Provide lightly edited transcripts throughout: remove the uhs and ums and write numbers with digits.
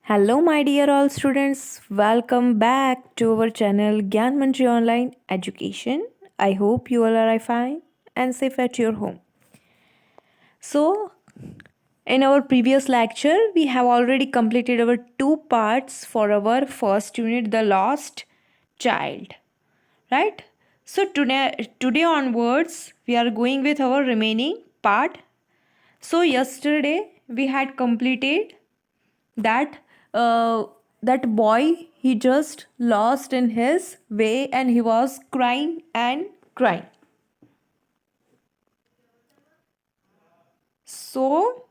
Hello, my dear all students. Welcome back to our channel Gyan Manji Online Education. I hope you all are fine and safe at your home. So, in our previous lecture, we have already completed our two parts for our first unit, The Lost Child. Right? So, today onwards, we are going with our remaining part. So, yesterday we had completed that that boy, he just lost in his way and he was crying and crying. So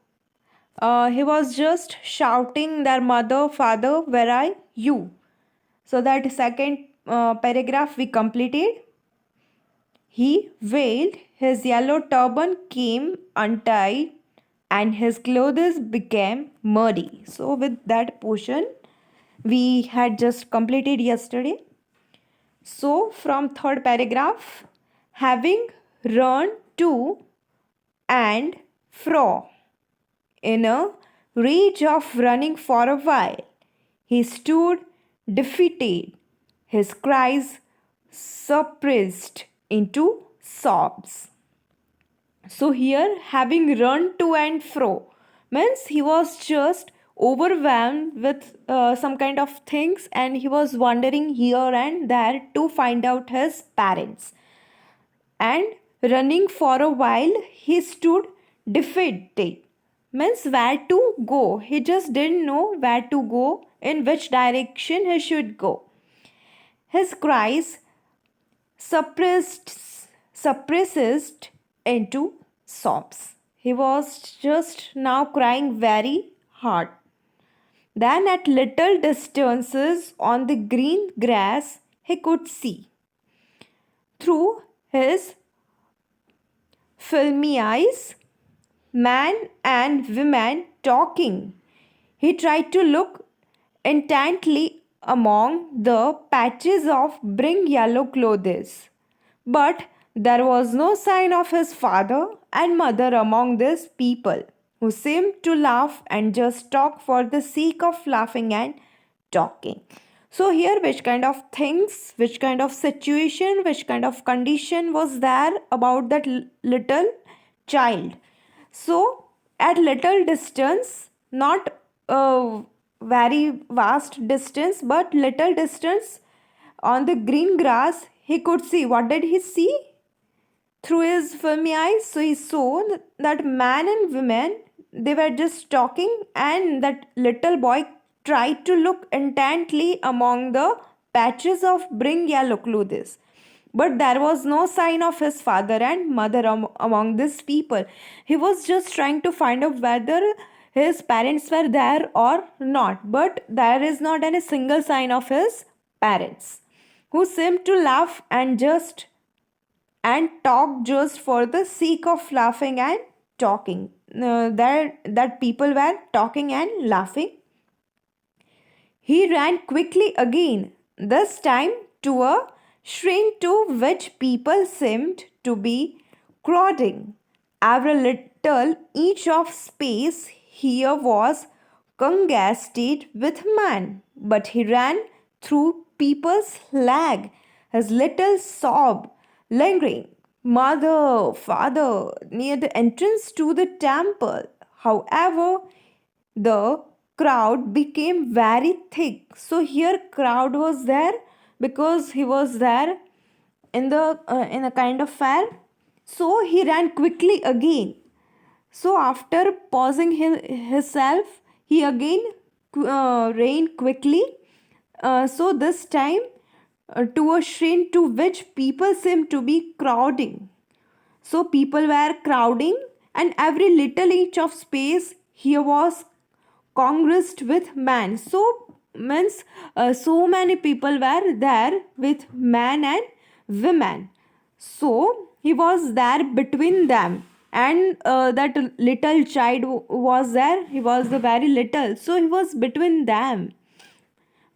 he was just shouting their mother, father, where are you? So that second paragraph we completed. He wailed, his yellow turban came untied and his clothes became muddy. So with that portion we had just completed yesterday. So, from third paragraph, having run to and fro in a rage of running for a while, he stood defeated, his cries suppressed into sobs. So, here having run to and fro means he was just overwhelmed with some kind of things and he was wandering here and there to find out his parents. And running for a while, he stood defeated. Means where to go. He just didn't know where to go, in which direction he should go. His cries suppressed into sobs. He was just now crying very hard. Then at little distances on the green grass he could see through his filmy eyes man and woman talking. He tried to look intently among the patches of bring yellow clothes, but there was no sign of his father and mother among these people, who seemed to laugh and just talk for the sake of laughing and talking. So, here, which kind of things, which kind of situation, which kind of condition was there about that little child? So, at little distance, not a very vast distance, but little distance on the green grass, he could see. What did he see? Through his filmy eyes, so he saw that man and woman, they were just talking, and that little boy tried to look intently among the patches of bring yellow clothes. But there was no sign of his father and mother among these people. He was just trying to find out whether his parents were there or not. But there is not any single sign of his parents, who seemed to laugh and talk just for the sake of laughing and talking. That people were talking and laughing. He ran quickly again, this time to a shrine to which people seemed to be crowding. Every little inch of space here was congested with man, but he ran through people's leg, his little sob lingering. Mother, father, near the entrance to the temple. However, the crowd became very thick. So here crowd was there because he was there in a kind of fair. So he ran quickly again. So after pausing himself, he again ran quickly. So this time to a shrine to which people seemed to be crowding. So people were crowding, and every little inch of space here was congressed with man. So means so many people were there with man and women. So he was there between them, and that little child was there. He was the very little, so he was between them.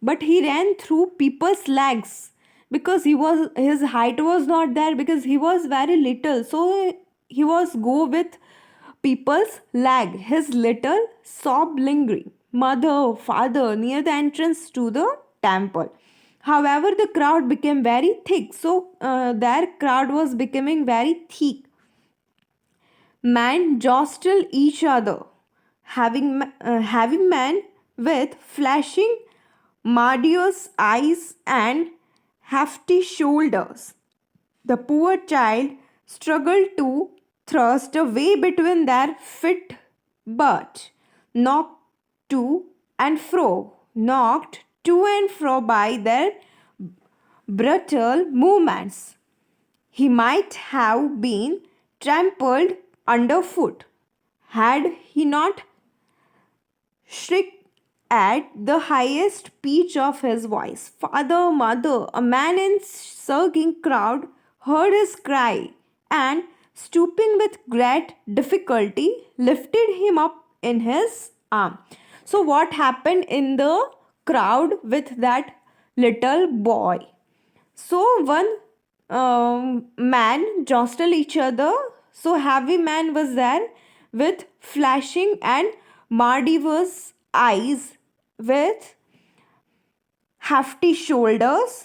But he ran through people's legs because his height was not there because he was very little. So he was go with people's leg, his little sob lingering. mother, father near the entrance to the temple. However, the crowd became very thick. So, their crowd was becoming very thick. Men jostle each other, having men with flashing, murderous eyes and hefty shoulders. The poor child struggled to thrust a way between their feet, but knocked to knocked to and fro by their brutal movements. He might have been trampled underfoot had he not shrieked at the highest pitch of his voice. Father, mother, a man in surging crowd heard his cry and, stooping with great difficulty, lifted him up in his arm. So, what happened in the crowd with that little boy? So one man jostled each other. So heavy man was there with flashing and murderous eyes with hefty shoulders.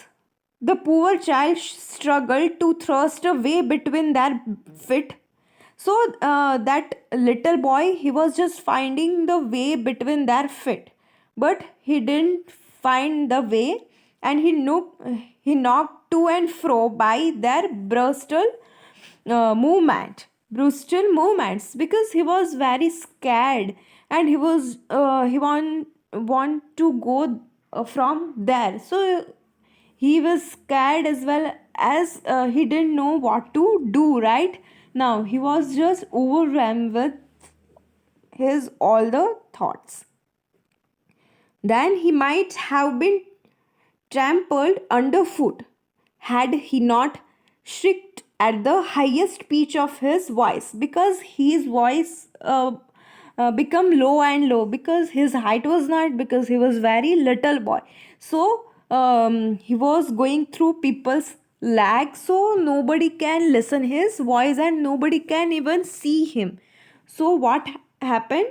The poor child struggled to thrust a way between their feet. So that little boy, he was just finding the way between their feet, but he didn't find the way, and he knocked to and fro by their brutal movements, because he was very scared, and he want to go from there. So he was scared as well as he didn't know what to do. Right now he was just overwhelmed with his all the thoughts. Then he might have been trampled underfoot had he not shrieked at the highest pitch of his voice, because his voice become low and low, because his height was not, because he was very little boy. So he was going through people's lag, so nobody can listen his voice and nobody can even see him. So what happened?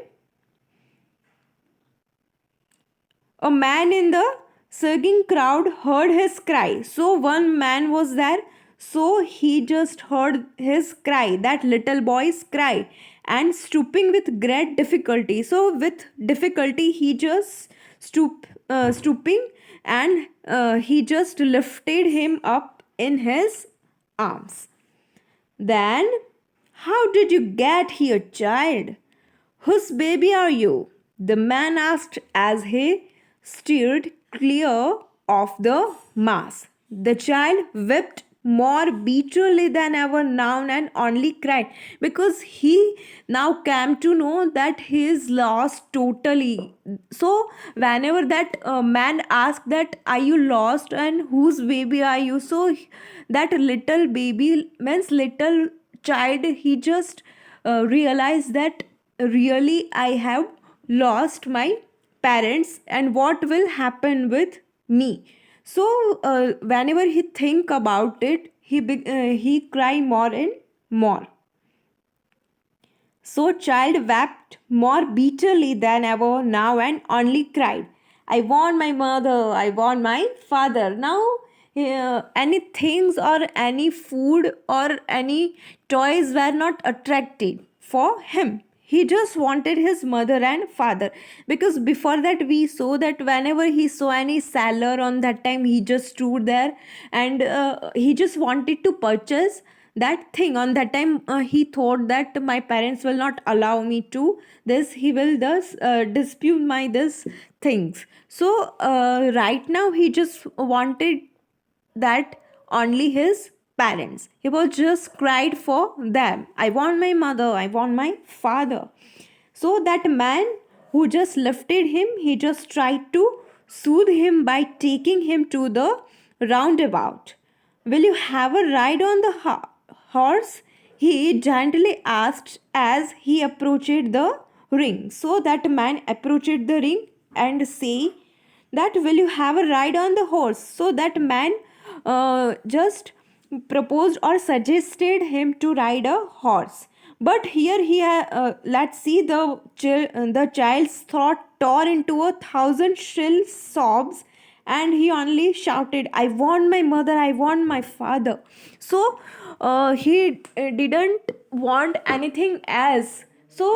A man in the surging crowd heard his cry. So one man was there. So he just heard his cry, that little boy's cry, and stooping with great difficulty. So with difficulty, he just stooping, and he just lifted him up in his arms. Then, how did you get here, child? Whose baby are you? The man asked as he steered clear of the mass. The child wept more bitterly than ever now and only cried, because he now came to know that he is lost totally. So whenever that man asked that are you lost and whose baby are you, so that little baby means little child, he just realized that really I have lost my parents, and what will happen with me. So whenever he think about it, he cry more and more. So child wept more bitterly than ever now and only cried, I want my mother, I want my father. Now any things or any food or any toys were not attracted for him. He just wanted his mother and father, because before that we saw that whenever he saw any seller on that time, he just stood there and he just wanted to purchase that thing. On that time he thought that my parents will not allow me to this, he will thus dispute my this things. So right now he just wanted that only his parents, he was just cried for them, I want my mother, I want my father. So that man who just lifted him, he just tried to soothe him by taking him to the roundabout. Will you have a ride on the horse? He gently asked as he approached the ring. So that man approached the ring and say that will you have a ride on the horse. So that man just proposed or suggested him to ride a horse. But here let's see the child's throat tore into 1,000 shrill sobs, and he only shouted, "I want my mother, I want my father." So he didn't want anything else. So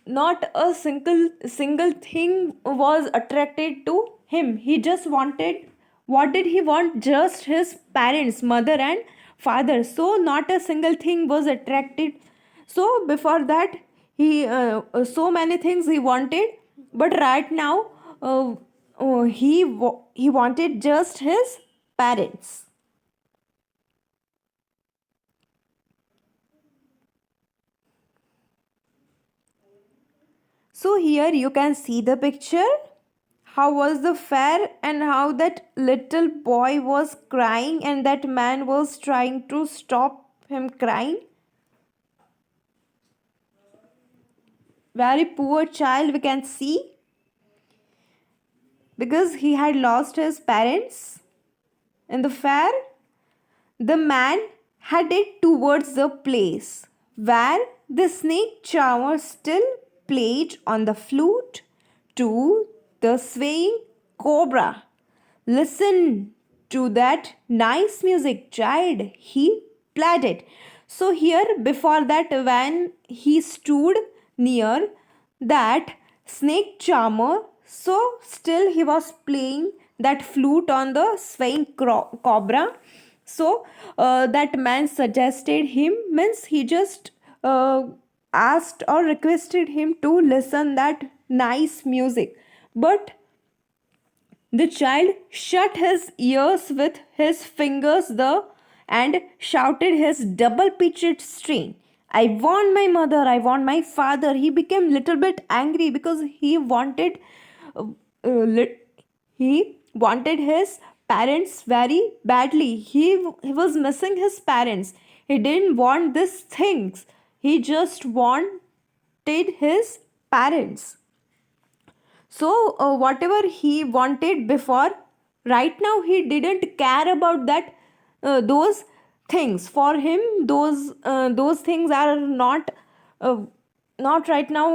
not a single thing was attracted to him. He just wanted, what did he want? Just his parents, mother and father. So not a single thing was attracted. So before that, he so many things he wanted, but right now he wanted just his parents. So here you can see the picture. How was the fair, and how that little boy was crying and that man was trying to stop him crying. Very poor child we can see, because he had lost his parents in the fair. The man headed towards the place where the snake charmer still played on the flute to the swaying cobra. "Listen to that nice music, child," he pleaded. So, here before that, when he stood near that snake charmer, so still he was playing that flute on the swaying cobra. So that man suggested him, means he just asked or requested him to listen that nice music. But the child shut his ears with his fingers the and shouted his double pitched strain. "I want my mother, I want my father." He became little bit angry because uh, he wanted his parents very badly. He was missing his parents. He didn't want these things. He just wanted his parents. So, whatever he wanted before, right now he didn't care about that, those things. For him, those things are uh, not right now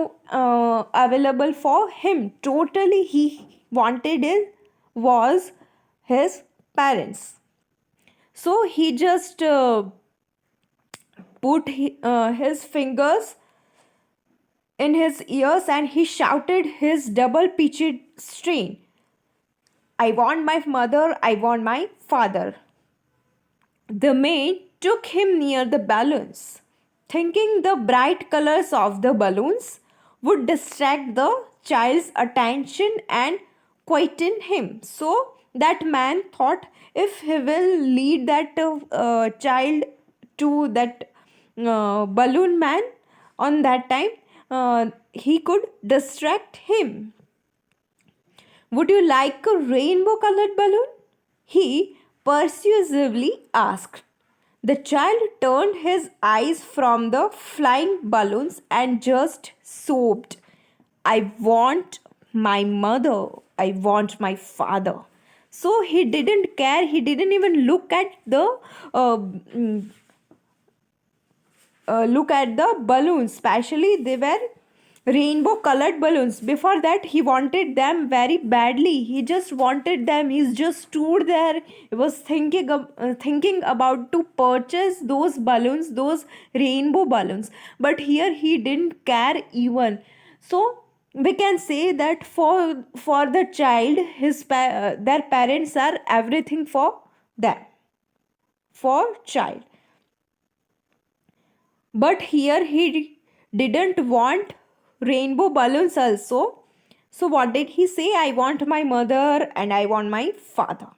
available for him. Totally, he wanted it was his parents. So he just put his fingers in his ears and he shouted his double pitched strain. "I want my mother, I want my father." The maid took him near the balloons, thinking the bright colors of the balloons would distract the child's attention and quieten him. So that man thought, if he will lead that child to that balloon man on that time, he could distract him. "Would you like a rainbow colored balloon?" he persuasively asked. The child turned his eyes from the flying balloons and just sobbed, "I want my mother, I want my father." So he didn't care, he didn't even look at the balloons. Especially they were rainbow colored balloons. Before that he wanted them very badly. He just wanted them. He just stood there. He was thinking about to purchase those balloons, those rainbow balloons. But here he didn't care even. So we can say that for the child, their parents are everything for them, for child. But here he didn't want rainbow balloons also. So what did he say? "I want my mother and I want my father."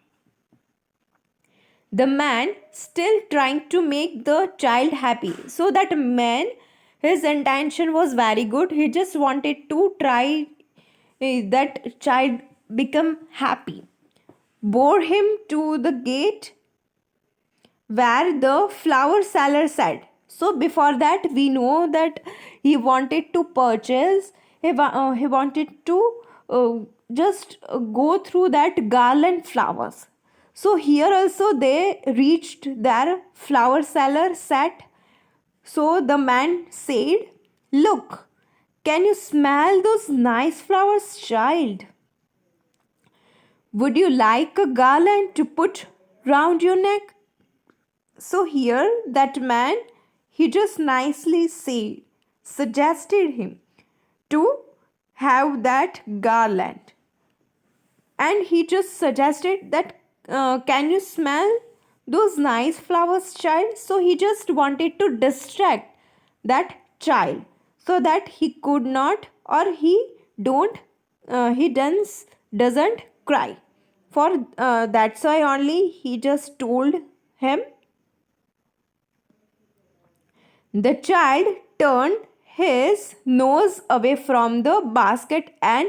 The man still trying to make the child happy. So that man, his intention was very good. He just wanted to try that child become happy. Bore him to the gate where the flower seller said. So before that we know that he wanted to purchase, he wanted to just go through that garland flowers. So here also they reached their flower seller set So the man said, "Look, can you smell those nice flowers, child? Would you like a garland to put round your neck?" So here that man, he just nicely suggested him to have that garland. And he just suggested that, can you smell those nice flowers, child? So he just wanted to distract that child so that he could not, or he doesn't cry. For that's why only he just told him. The child turned his nose away from the basket and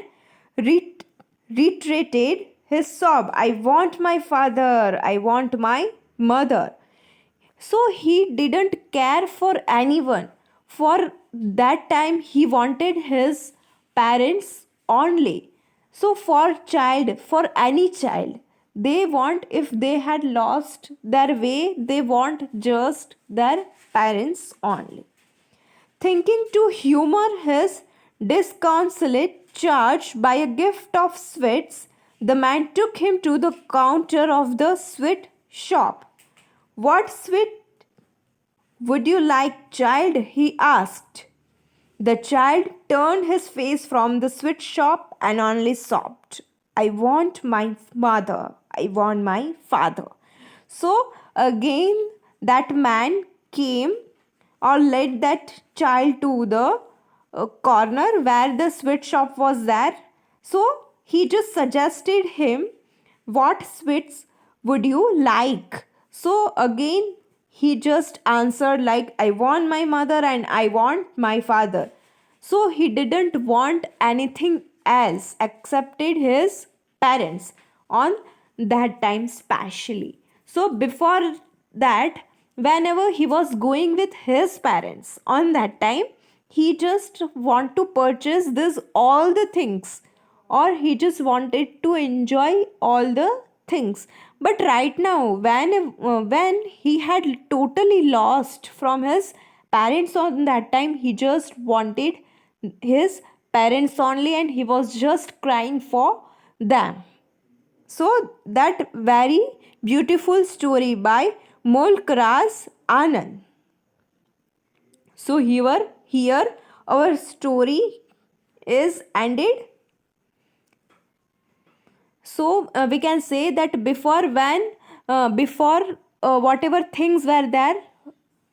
ret- retreated his sob. "I want my father. I want my mother." So he didn't care for anyone. For that time, he wanted his parents only. So for any child, they want, if they had lost their way, they want just their parents only. Thinking to humor his disconsolate charge by a gift of sweets, the man took him to the counter of the sweet shop. "What sweet would you like, child?" he asked. The child turned his face from the sweet shop and only sobbed, "I want my mother. I want my father." So again, that man came or led that child to the corner where the sweet shop was there. So he just suggested him, "What sweets would you like?" So again, he just answered like, "I want my mother and I want my father." So he didn't want anything else excepted his parents on that time specially. So before that, whenever he was going with his parents on that time, he just want to purchase this all the things, or he just wanted to enjoy all the things. But right now, when he had totally lost from his parents on that time, he just wanted his parents only, and he was just crying for them. So that very beautiful story by Molkaraz Anand. So here our story is ended. So we can say that before whatever things were there,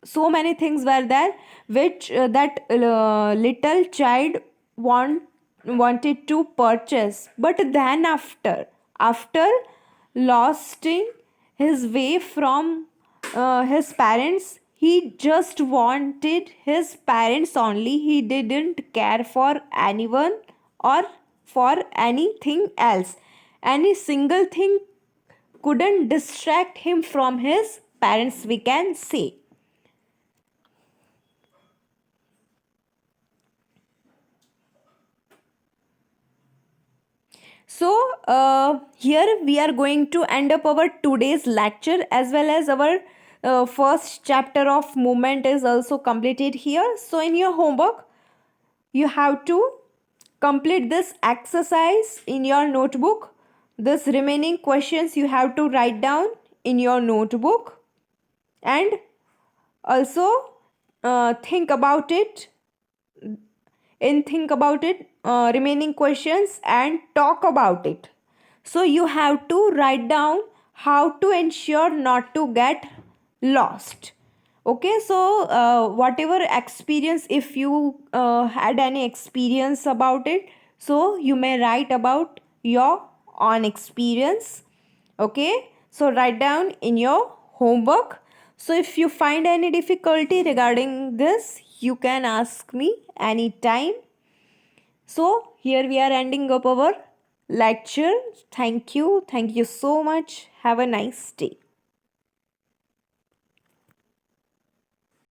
so many things were there which that little child wanted to purchase. But then after losing his way from his parents, he just wanted his parents only. He didn't care for anyone or for anything else. Any single thing couldn't distract him from his parents, we can say. So here we are going to end up our today's lecture, as well as our first chapter of movement is also completed here. So in your homework, you have to complete this exercise in your notebook. This remaining questions you have to write down in your notebook, and also think about it, remaining questions, and talk about it. So you have to write down how to ensure not to get lost. Okay, so whatever experience, if you had any experience about it, so you may write about your own experience. Okay, so write down in your homework. So if you find any difficulty regarding this, you can ask me anytime. So here we are ending up our lecture. Thank you so much. Have a nice day.